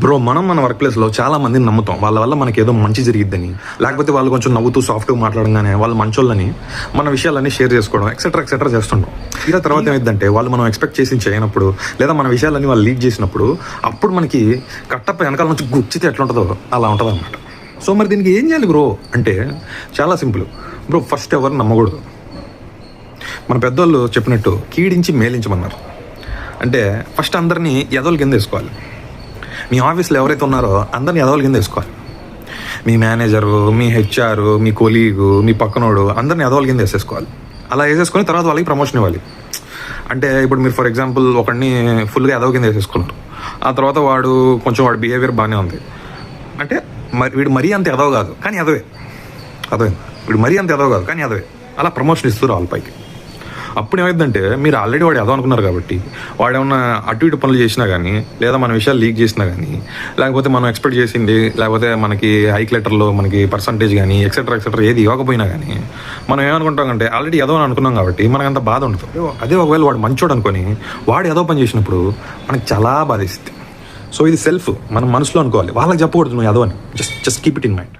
Bro మన work ప్లేస్లో చాలా మందిని నమ్ముతాం, వాళ్ళ వల్ల మనకి ఏదో మంచి జరిగిద్దని, లేకపోతే వాళ్ళు కొంచెం నవ్వుతూ సాఫ్ట్గా మాట్లాడంగానే వాళ్ళు మంచోళ్ళని మన విషయాలన్నీ షేర్ చేసుకోవడం ఎక్సెట్రా చేస్తుంటాం. ఇలా తర్వాత ఏమైందంటే వాళ్ళు మనం ఎక్స్పెక్ట్ చేసి చేయనప్పుడు, లేదా మన విషయాలన్నీ వాళ్ళు లీక్ చేసినప్పుడు, అప్పుడు మనకి కట్టప్ప వెనకాల నుంచి గుచ్చితే ఎట్లా ఉంటుందో అలా ఉంటుంది అనమాట. సో మరి దీనికి ఏం చేయాలి బ్రో అంటే చాలా సింపుల్ బ్రో. ఫస్ట్ ఎవరు నమ్మకూడదు. మన పెద్దోళ్ళు చెప్పినట్టు కీడించి మేలించమన్నారు. అంటే ఫస్ట్ అందరినీ ఎదవల కింద వేసుకోవాలి. మీ ఆఫీస్లో ఎవరైతే ఉన్నారో అందరినీ ఎదవల కింద వేసుకోవాలి. మీ మేనేజరు, మీ హెచ్ఆర్, మీ కొలీగు, మీ పక్కనోడు అందరినీ ఎదవల కింద వేసేసుకోవాలి. అలా వేసేసుకొని తర్వాత వాళ్ళకి ప్రమోషన్ ఇవ్వాలి. అంటే ఇప్పుడు మీరు ఫర్ ఎగ్జాంపుల్ ఒకడిని ఫుల్గా ఎదవ కింద వేసేసుకున్నారు, ఆ తర్వాత వాడు బిహేవియర్ బాగానే ఉంది అంటే వీడు మరీ అంత ఎదవ కాదు కానీ ఎదవే, వీడు మరీ అంత ఎదవ కాదు కానీ ఎదవే, అలా ప్రమోషన్ ఇస్తారు వాళ్ళ పైకి. అప్పుడు ఏమైందంటే మీరు ఆల్రెడీ వాడు ఎదవ అనుకున్నారు కాబట్టి వాడు ఏమన్నా అటు ఇటు పనులు చేసినా కానీ, లేదా మన విషయాలు లీక్ చేసినా కానీ, లేకపోతే మనం ఎక్స్పెక్ట్ చేసింది, లేకపోతే మనకి హైక్ లెటర్లో మనకి పర్సంటేజ్ కానీ ఎక్సెట్రా ఏది ఇవ్వకపోయినా కానీ మనం ఏమనుకుంటాం అంటే ఆల్రెడీ ఎదవ అనుకున్నాం కాబట్టి మనకు అంత బాధ ఉంటుంది. అదే ఒకవేళ వాడు మంచోడు అనుకొని వాడు ఎదవ పని చేసినప్పుడు మనకు చాలా బాధ ఇస్తుంది. సో ఇది సెల్ఫ్ మనం మనసులో అనుకోవాలి, వాళ్ళకి చెప్పకూడదు నువ్వు ఎదవని. Just keep it in mind.